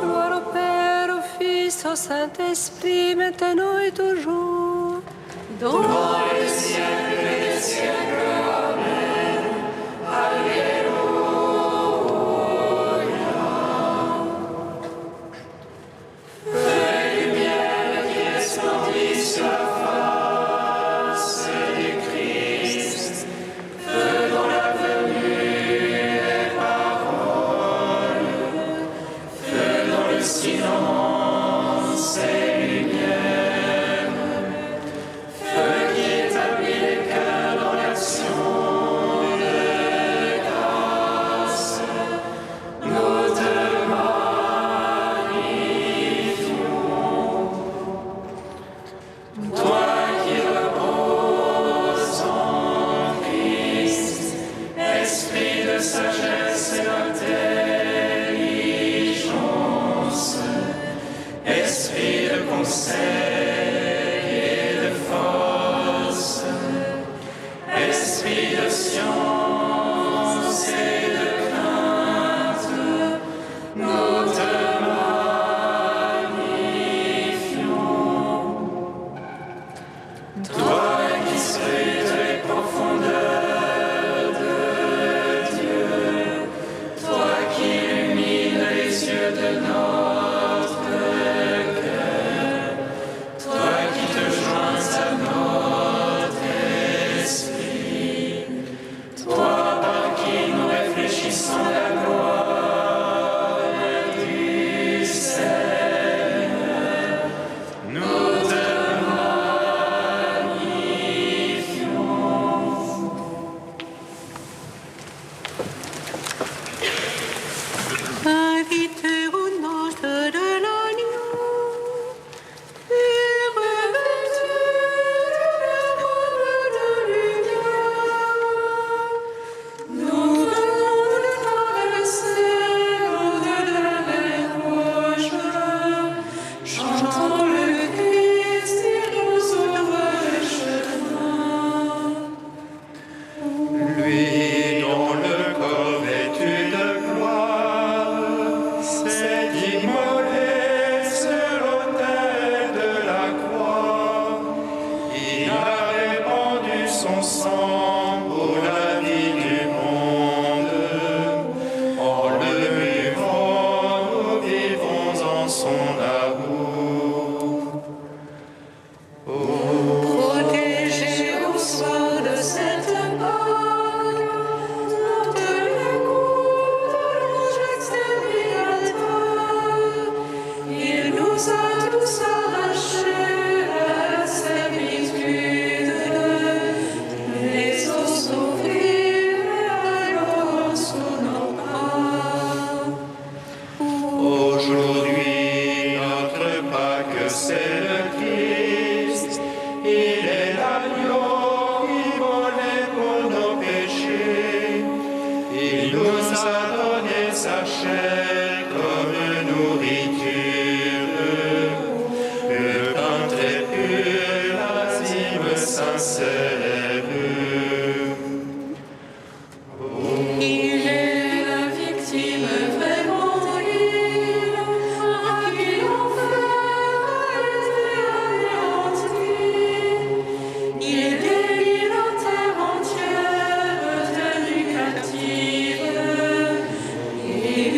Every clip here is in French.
Gloire au Père, au Fils, au Saint-Esprit, maintenant et toujours. Dans le siècle des siècles. Amen. Alléluia. Feuille du miel qui resplendit sur la face du Christ, feu dont la venue est parole, feu dont le silence est lumière, feu qui établit les cœurs dans l'action de grâce, nous te toi qui reposes en Christ, esprit de sagesse et d'intelligence, esprit de conseil et de force, esprit de science et de crainte, nous te toi qui scrutes les profondeurs de Dieu, toi qui illumines les yeux de notre cœur, toi qui te joins à notre esprit, toi par qui nous réfléchissons la gloire du Seigneur, nous te invité aux noces de l'agneau, et revêtu de la robe de lumière, nous venons de traverser l'au-delà de la mer Rouge, chantant le Christ, il nous ouvre le chemin. Lui dont le corps vêtu de gloire s'est immolé sur l'autel de la croix. Il a répandu son sang pour la vie du monde. En le vivant, nous vivons en son amour. Protégé au soir de cette mort, de l'écoute de l'ange exterminateur, il nous a tous arrachés à la servitude. Les eaux s'ouvrirent et alors sous nos bras. Aujourd'hui, notre Pâque, c'est le Christ. Il est l'agneau immolé pour nos péchés. Il nous a donné sa chair comme nourriture. Le pain très pur, la dîme sincère. Il est la victime vraiment digne, à qui l'enfer a été anéanti. Il délivre la terre entière tenue captive. Il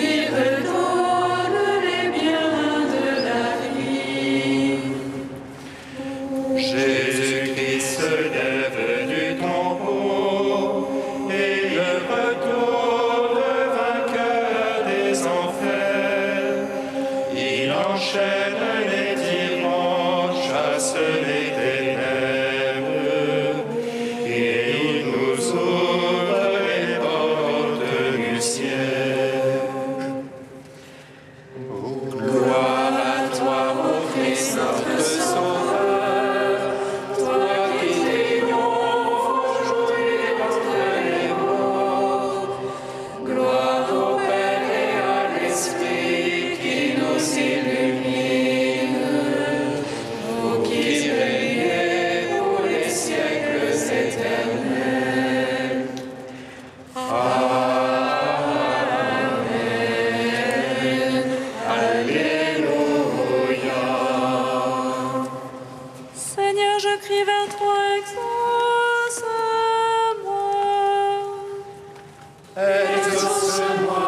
Exauce-moi,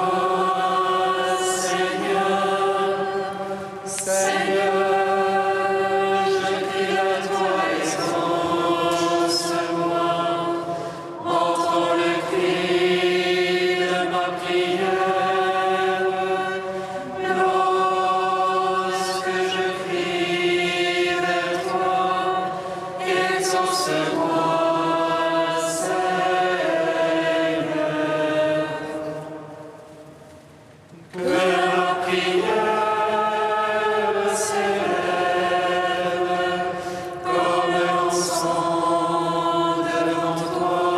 Seigneur. Seigneur, je crie à toi, exauce-moi. Entends le cri de ma prière. Lorsque je crie vers toi, exauce-moi, Seigneur. Que ma prière s'élève comme l'encens devant toi,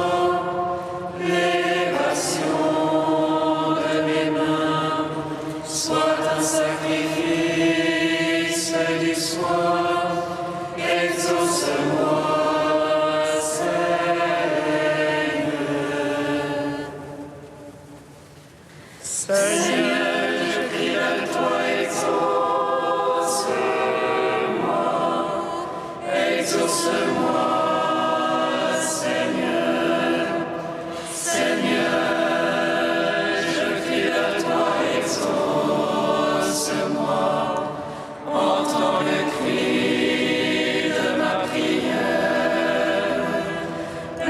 l'élévation de mes mains soit un sacrifice du soir. Exauce-moi, Seigneur. Seigneur, je crie à toi, exauce-moi. Exauce-moi, Seigneur. Seigneur, je crie à toi, exauce-moi. Entends le cri de ma prière.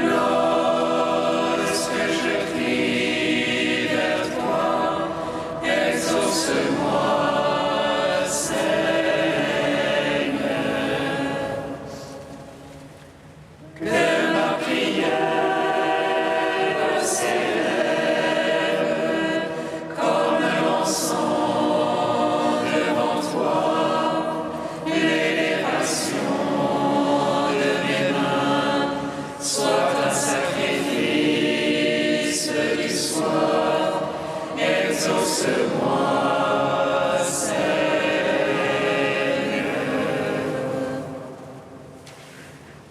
Lorsque je crie vers toi, exauce-moi, Seigneur. Que ma prière s'élève comme l'encens devant toi, l'élévation de mes mains soit un sacrifice du soir. Exauce-moi,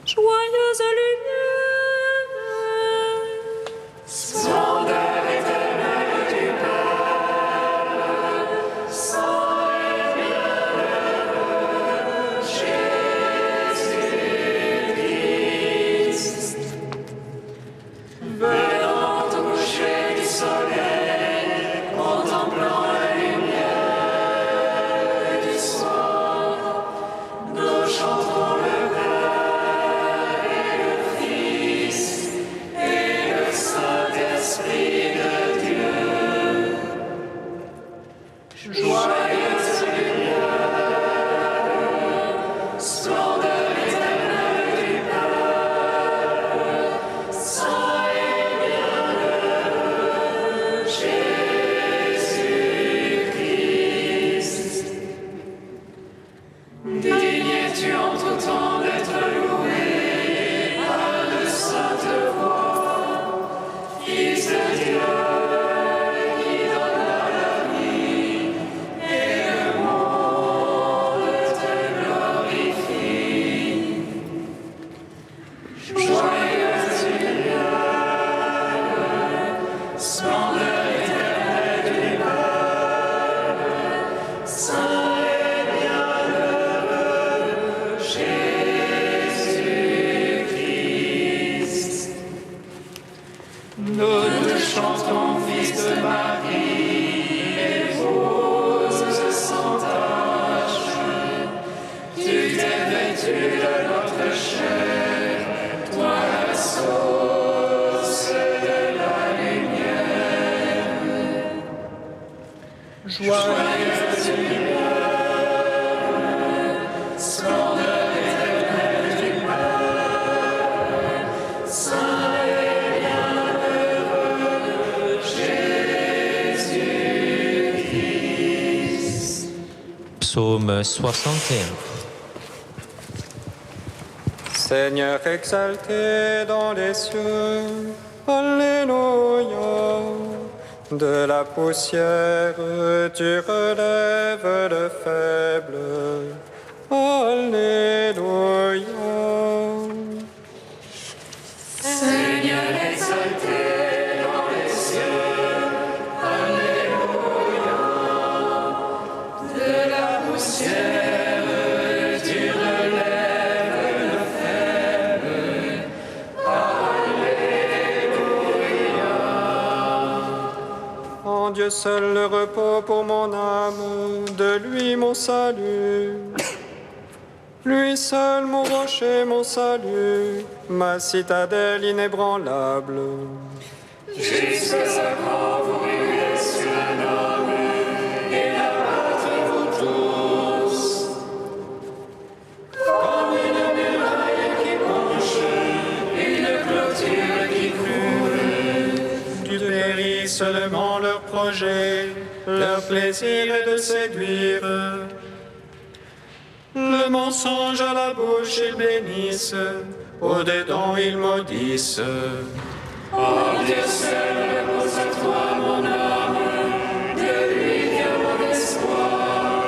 Joyeuse lumière, splendeur éternelle du Père, Saint et bienheureux Jésus-Christ, venant au coucher du soleil, contemplant la lumière du soir, nous chantons le Père et le Fils et le Saint-Esprit de Dieu. Joyeuse lumière, splendeur éternelle du Père, Saint et bienheureux Jésus-Christ. Digne es-tu en tout temps d'être loué par de sainte voix, Fils de Dieu qui donne la vie, et le monde te glorifie. Joyeuse lumière, splendeur éternelle du Père, Saint et bienheureux Jésus-Christ. Nous te chantons, Fils de Marie, épouse sans tache. Tu t'es vêtu de notre chair, toi la source de la lumière. Joyeuse lumière, splendeur éternelle du Père, Saint et bienheureux Jésus-Christ. Psaume 61. Seigneur exalté dans les cieux, Alléluia. De la poussière, tu relèves le faible. Alléluia. Seigneur exalté dans les cieux, Alléluia. De la poussière, tu relèves le faible. Alléluia. Seigneur exalté dans les cieux, Alléluia. De la poussière, tu relèves le faible. Alléluia. Seigneur exalté dans les cieux, Alléluia. De la poussière, tu relèves le faible. Alléluia. en Dieu seul le repos pour mon âme, de lui mon salut. Lui seul mon rocher, mon salut, ma citadelle inébranlable. Jusqu'à sa croix, vous brillez sur un homme, et l'abattrez-vous tous. Comme une muraille qui penche, une clôture qui couvre. Du périt seulement leur projet, leur plaisir est de séduire. Le mensonge à la bouche ils bénissent, au dedans ils maudissent. Oh Dieu seul repose à toi mon âme, de lui vient mon espoir.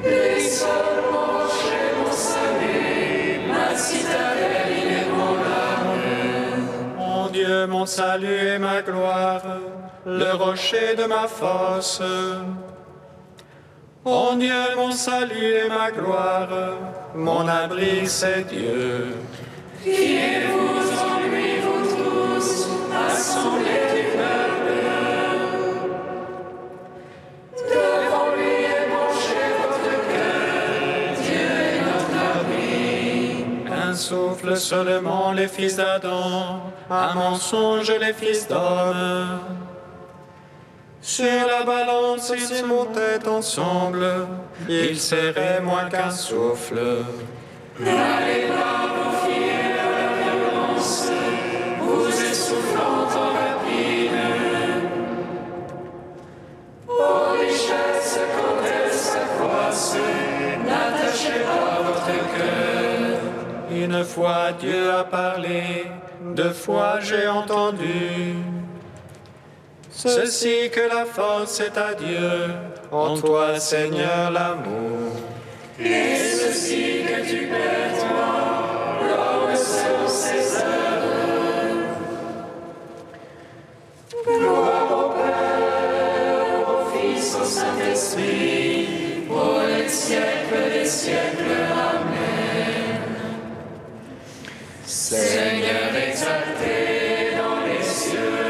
Lui seul mon rocher, mon salut, ma citadelle inébranlable. Mon Dieu, mon salut et ma gloire, le rocher de ma force. Mon Dieu, mon salut et ma gloire, mon abri c'est Dieu. Fiez-vous en lui, vous tous, assemblés du peuple. Devant lui émanchez votre cœur, Dieu est notre abri. Un souffle seulement les fils d'Adam, un mensonge les fils d'homme. Sur la balance ils montaient ensemble, ils serraient moins qu'un souffle. N'allez pas vous fier à la violence, vous essoufflant en rapine. Aux richesses quand elles s'accroissent, n'attachez pas votre cœur. Une fois Dieu a parlé, deux fois j'ai entendu. Ceci que la force est à Dieu, en toi Seigneur l'amour. Et ceci que tu perds toi, l'homme selon ses œuvres. Gloire au Père, au Fils, au Saint-Esprit, pour les siècles des siècles. Amen. Seigneur exalté dans les cieux,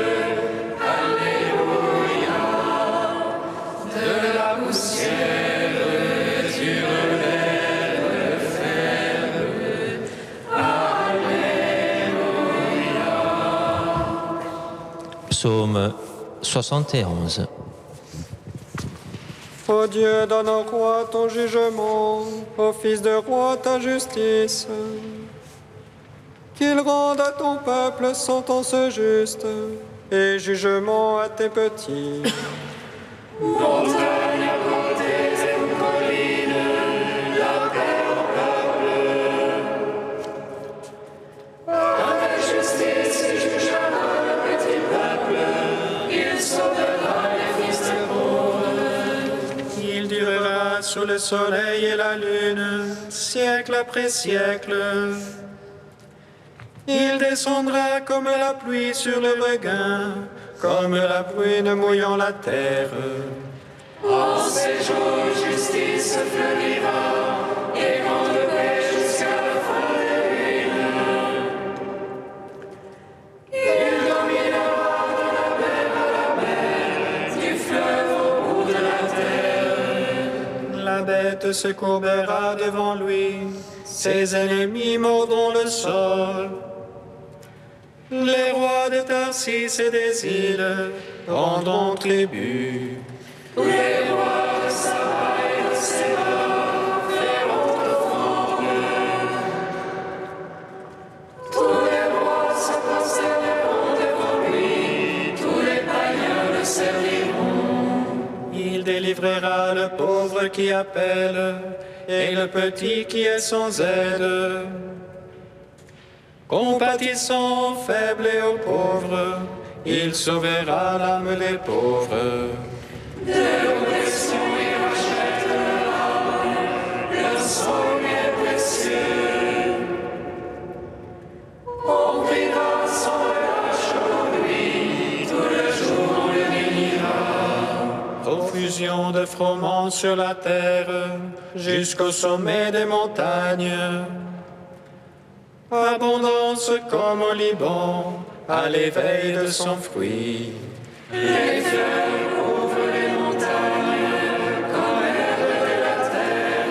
Alléluia. De la poussière tu relèves le faible. Alléluia. Psaume 71. Ô Dieu, donne au roi ton jugement, au fils de roi ta justice. Qu'il rende à ton peuple sentence juste et jugement à tes petits. Montagne à côté et collines, la paix au peuple. Avec justice, il jugera le petit peuple, il sauvera les fils des pauvres. Il durera sous le soleil et la lune, siècle après siècle. Il descendra comme la pluie sur le regain, comme la bruine mouillant la terre. En ces jours, justice fleurira, et grande paix jusqu'à la fin des ruines. Il dominera de la mer à la mer, du fleuve au bout de la terre. La bête se courbera devant lui, ses ennemis mordront le sol. Les rois de Tarsis et des îles rendront tribut. Tous les rois de Saba et de Séba feront offrande. Tous les rois se prosterneront devant lui, tous les païens le serviront. Il délivrera le pauvre qui appelle et le petit qui est sans aide. Compatissant aux faibles et aux pauvres, il sauvera l'âme des pauvres. De l'oppression il rachète leur âme, leur sang lui est précieux. On priera sans relâche en lui, tout le jour on le bénira. Profusion de froment sur la terre, jusqu'au sommet des montagnes. Abondance comme au Liban, à l'éveil de son fruit. Les fleurs couvrent les montagnes comme herbe de la terre.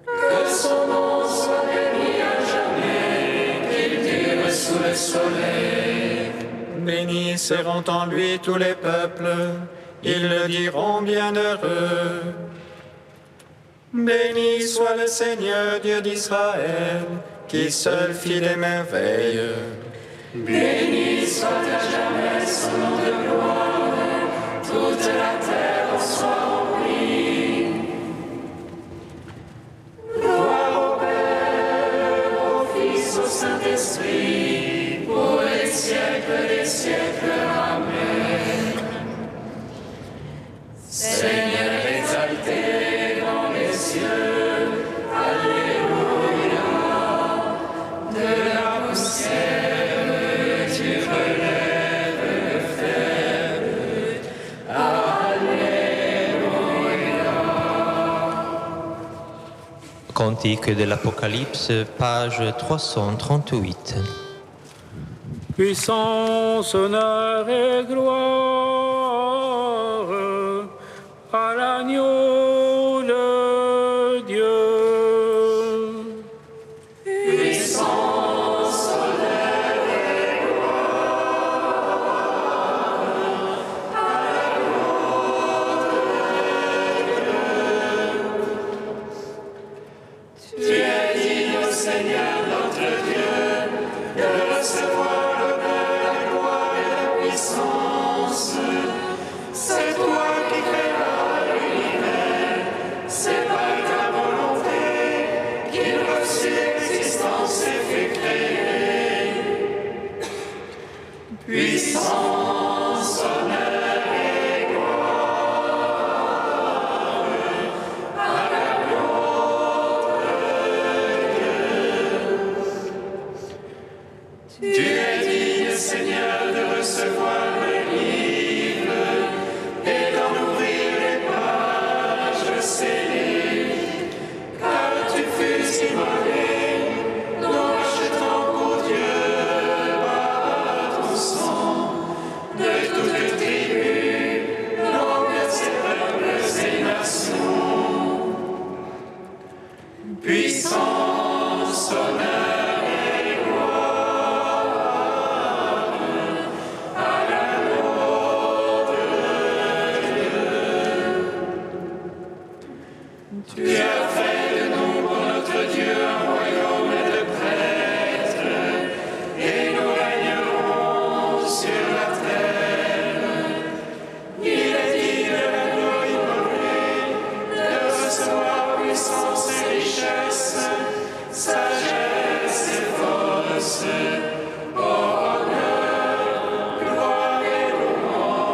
Que son nom soit béni à jamais, qu'il dure sous le soleil. Bénis seront en lui tous les peuples, ils le diront bienheureux. Béni soit le Seigneur Dieu d'Israël, qui seul fit des merveilles. Béni soit à jamais son nom de gloire, toute la terre en soit remplie. Gloire au Père, au Fils, au Saint-Esprit, pour les siècles des siècles. Amen. Seigneur exalté dans les cieux, Alléluia. De la poussière tu relèves le faible. Alléluia. Cantique de l'Apocalypse, page 338. Puissance, honneur et gloire à l'agneau de Dieu. Puissance, honneur et gloire à l'agneau de Dieu. Tu es digne, Seigneur notre Dieu, de recevoir l'honneur, la gloire et la puissance. C'est toi qui créas l'univers, c'est par ta volonté qu'il reçut l'existence et fut créé. Puissance, honneur et gloire à l'agneau de Dieu. Tu es digne, Seigneur, de recevoir le livre et d'en ouvrir les pages scellées, car tu fus immolé, nous rachetant pour Dieu par ton sang, de toutes tribus, langues et peuples et nations. Puissance, honneur et gloire à l'agneau de Dieu. Tu as fait de nous pour notre Dieu un royaume de prêtres, et nous régnerons sur la terre. Il est dit de l'agneau immolé, de recevoir puissance et richesse, sagesse et force, honneur, gloire et louange.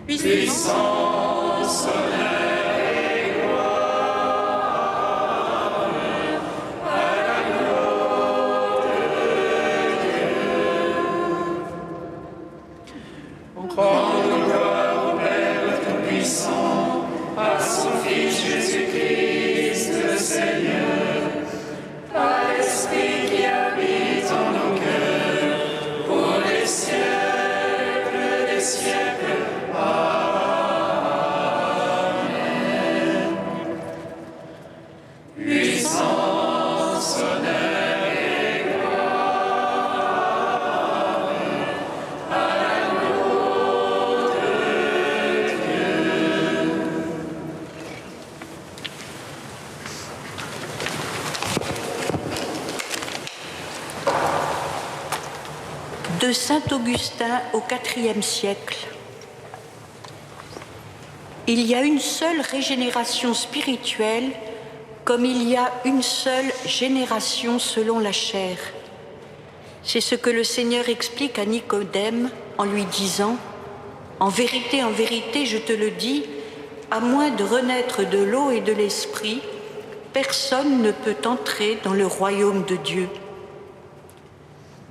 Puissance, honneur et gloire à l'agneau de Dieu. Rendons gloire au Père Tout-Puissant, à son Fils Jésus-Christ, le Seigneur, à l'Esprit qui habite en nos cœurs, pour les siècles des siècles. Amen. Puissance, honneur et gloire à l'agneau de Dieu. De saint Augustin au IVe siècle. Il y a une seule régénération spirituelle, comme il y a une seule génération selon la chair. C'est ce que le Seigneur explique à Nicodème en lui disant « En vérité, je te le dis, à moins de renaître de l'eau et de l'esprit, personne ne peut entrer dans le royaume de Dieu. »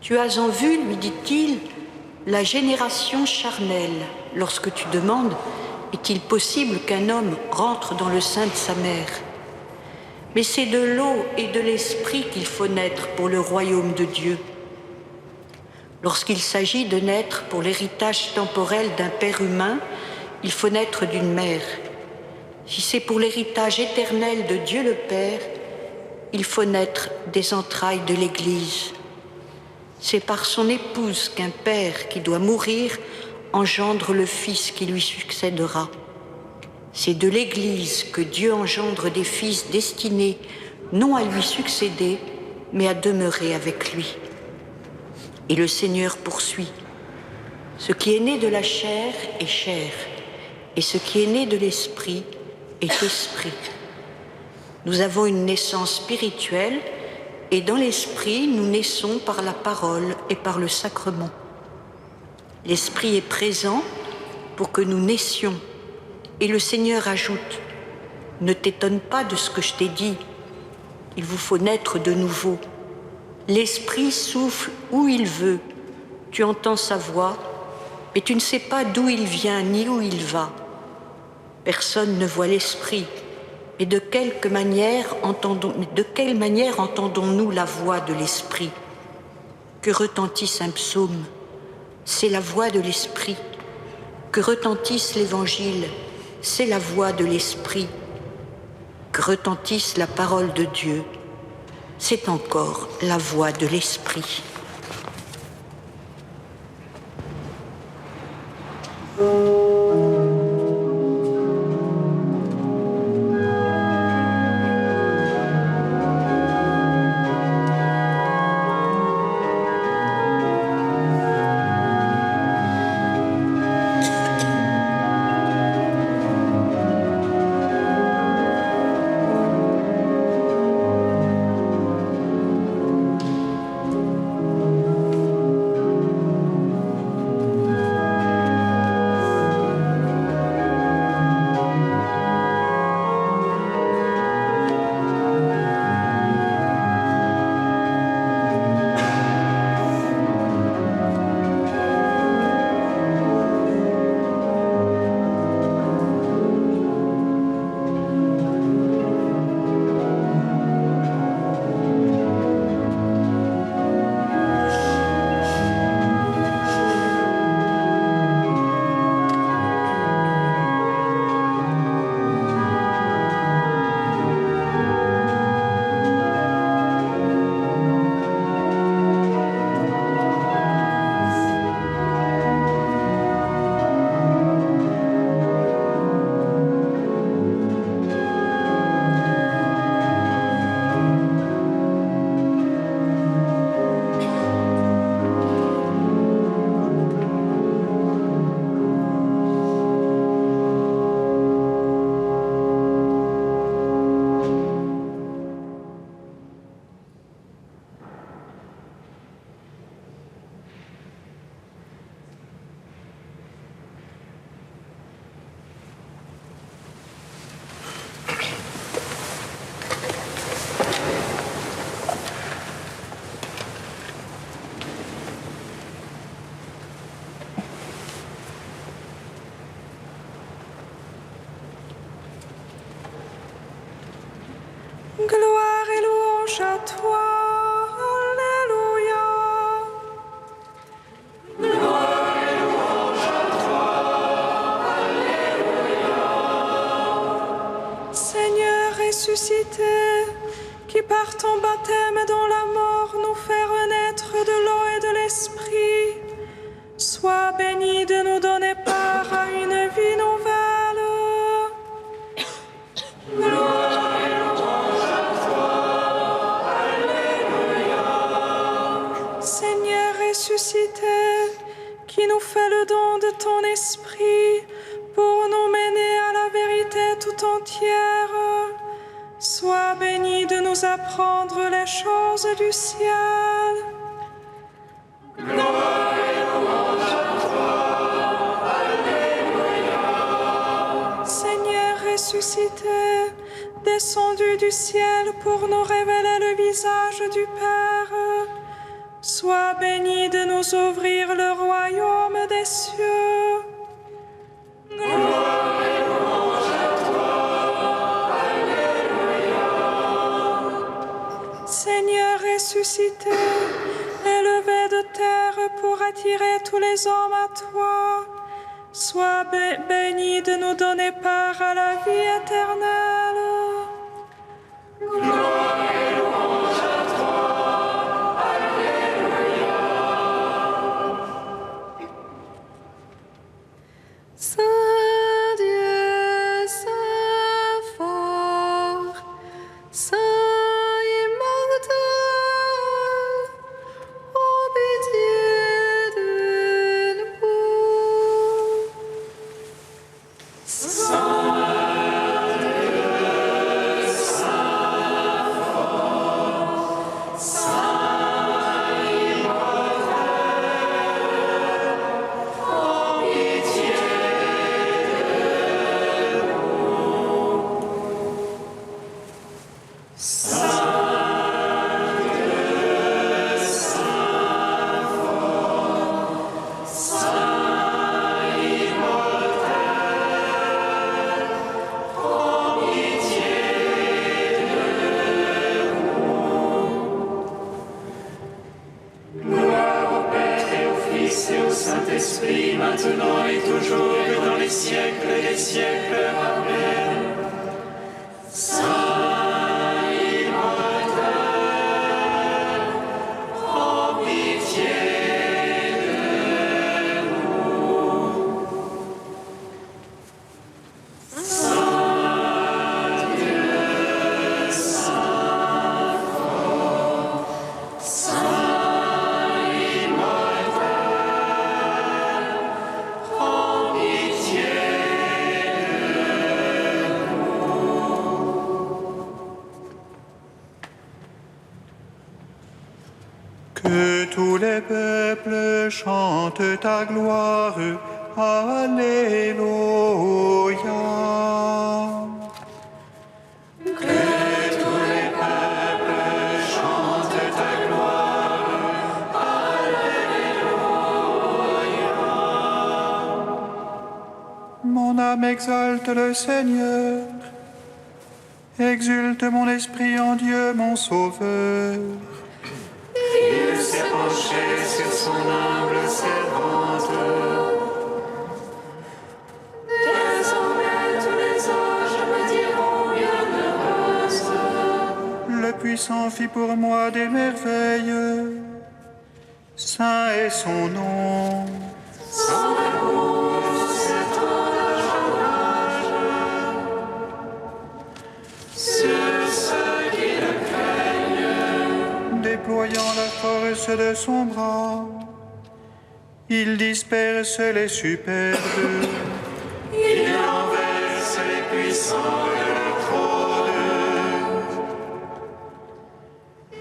Tu as en vue, lui dit-il, la génération charnelle, lorsque tu demandes « Est-il possible qu'un homme rentre dans le sein de sa mère ?» Mais c'est de l'eau et de l'esprit qu'il faut naître pour le royaume de Dieu. Lorsqu'il s'agit de naître pour l'héritage temporel d'un père humain, il faut naître d'une mère. Si c'est pour l'héritage éternel de Dieu le Père, il faut naître des entrailles de l'Église. C'est par son épouse qu'un père qui doit mourir engendre le Fils qui lui succédera. C'est de l'Église que Dieu engendre des fils destinés non à lui succéder, mais à demeurer avec lui. Et le Seigneur poursuit. Ce qui est né de la chair est chair, et ce qui est né de l'esprit est esprit. Nous avons une naissance spirituelle, et dans l'esprit, nous naissons par la parole et par le sacrement. L'esprit est présent pour que nous naissions. Et le Seigneur ajoute, « Ne t'étonne pas de ce que je t'ai dit, il vous faut naître de nouveau. L'Esprit souffle où il veut, tu entends sa voix, mais tu ne sais pas d'où il vient ni où il va. Personne ne voit l'Esprit, mais de quelle manière entendons-nous la voix de l'Esprit? Que retentisse un psaume, c'est la voix de l'Esprit. Que retentisse l'Évangile, c'est la voix de l'Esprit. Que retentisse la parole de Dieu, c'est encore la voix de l'Esprit. Gloire et louange à toi, Alléluia. Gloire et louange à toi, Alléluia. Seigneur ressuscité, qui par ton baptême dans la mort nous fait renaître de l'eau et de l'esprit, sois béni de nous donner part à une vie nouvelle. Gloire et louange à toi, Alléluia. Seigneur ressuscité, qui nous fait le don de ton esprit pour nous mener à la vérité tout entière, sois béni de nous apprendre les choses du ciel. Gloire et louange à toi, Alléluia. Seigneur ressuscité, descendu du ciel pour nous révéler le visage du Père, sois béni de nous ouvrir le royaume des cieux. Gloire et louange à toi, Alléluia. Seigneur ressuscité, élevé de terre pour attirer tous les hommes à toi, sois béni de nous donner part à la vie éternelle. Gloire et louange à toi. Alléluia. Saint Dieu, Saint fort, Saint immortel, ô pitié de nous. Gloire au Père et au Fils et au Saint-Esprit, maintenant et toujours et dans les siècles des siècles. Amen. Saint immortel, prends pitié de nous. Saint Dieu, Saint fort, Saint immortel, prends pitié de nous. Que tous les peuples chantent ta gloire. Alléluia. Que tous les peuples chantent ta gloire. Mon âme exalte le Seigneur. Exulte mon esprit en Dieu, mon Sauveur. Il s'est penché sur son humble servante. Désormais tous les anges me diront bienheureuse. Le puissant fit pour moi des merveilles. Saint est son nom. Son amour s'étend d'âge en âge. Sur ceux qui le craignent. Déployant la force de son bras, il disperse les superbes. Il renverse les puissants de leur trône.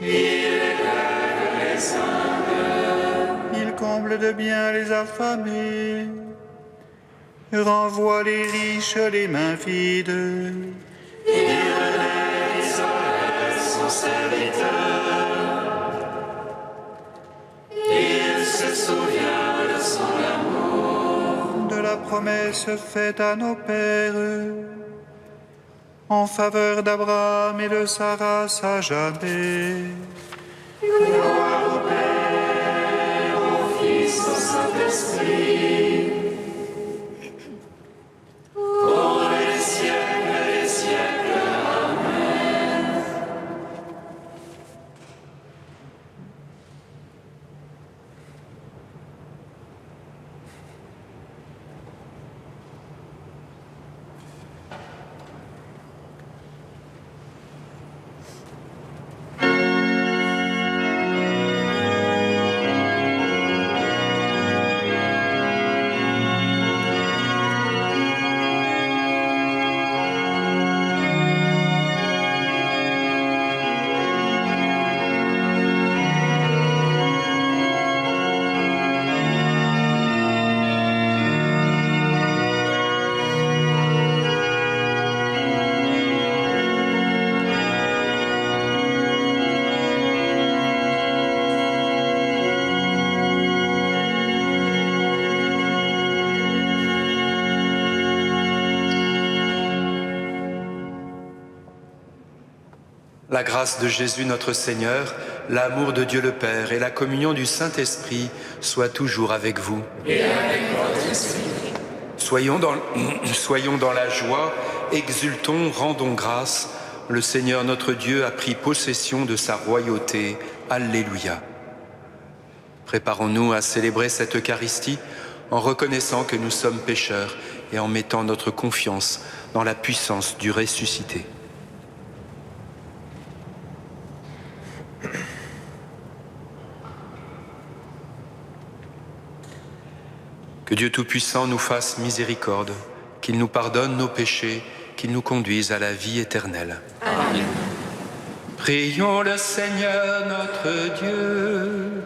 Il élève les humbles. Il comble de bien les affamés, renvoie les riches les mains vides. Il renaît Israël, son serviteur. Il se souvient de son amour. De la promesse faite à nos pères, en faveur d'Abraham et de Sarah à jamais. Gloire au Père, au Fils, au Saint-Esprit. Pour les siècles des siècles. Amen. la grâce de Jésus notre Seigneur, l'amour de Dieu le Père et la communion du Saint-Esprit soient toujours avec vous. Et avec votre esprit. Soyons dans la joie, exultons, rendons grâce. Le Seigneur notre Dieu a pris possession de sa royauté. Alléluia. Préparons-nous à célébrer cette Eucharistie en reconnaissant que nous sommes pécheurs et en mettant notre confiance dans la puissance du ressuscité. Que Dieu Tout-Puissant nous fasse miséricorde, qu'il nous pardonne nos péchés, qu'il nous conduise à la vie éternelle. Amen. Prions le Seigneur notre Dieu.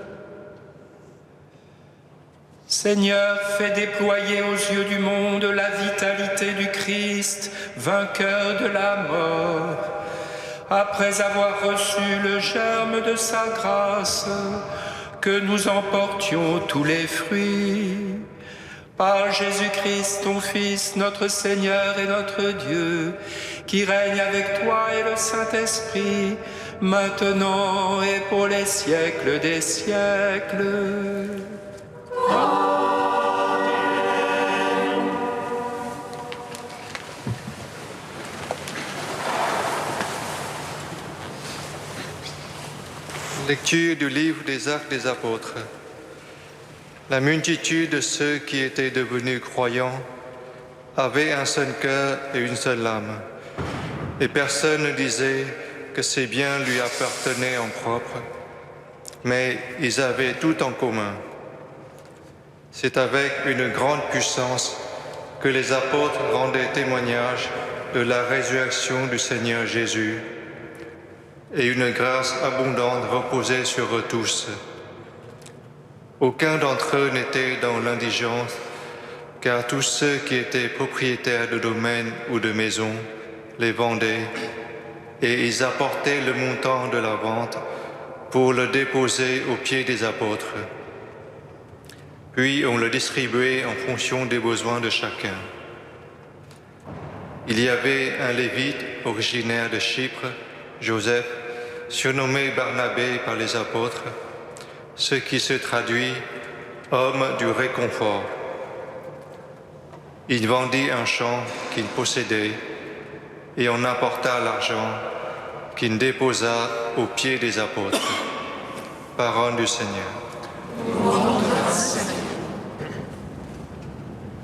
Seigneur, fais déployer aux yeux du monde la vitalité du Christ, vainqueur de la mort. Après avoir reçu le germe de sa grâce, que nous en portions tous les fruits. Par Jésus-Christ, ton Fils, notre Seigneur et notre Dieu, qui règne avec toi et le Saint-Esprit, maintenant et pour les siècles des siècles. Lecture du livre des Actes des Apôtres. La multitude de ceux qui étaient devenus croyants avait un seul cœur et une seule âme, et personne ne disait que ses biens lui appartenaient en propre, mais ils avaient tout en commun. C'est avec une grande puissance que les apôtres rendaient témoignage de la résurrection du Seigneur Jésus, et une grâce abondante reposait sur eux tous. Aucun d'entre eux n'était dans l'indigence, car tous ceux qui étaient propriétaires de domaines ou de maisons les vendaient, et ils apportaient le montant de la vente pour le déposer aux pieds des apôtres. Puis on le distribuait en fonction des besoins de chacun. Il y avait un Lévite originaire de Chypre, Joseph, surnommé Barnabé par les apôtres, ce qui se traduit « homme du réconfort ». Il vendit un champ qu'il possédait et en apporta l'argent qu'il déposa aux pieds des apôtres. Parole du Seigneur. Louange à Seigneur.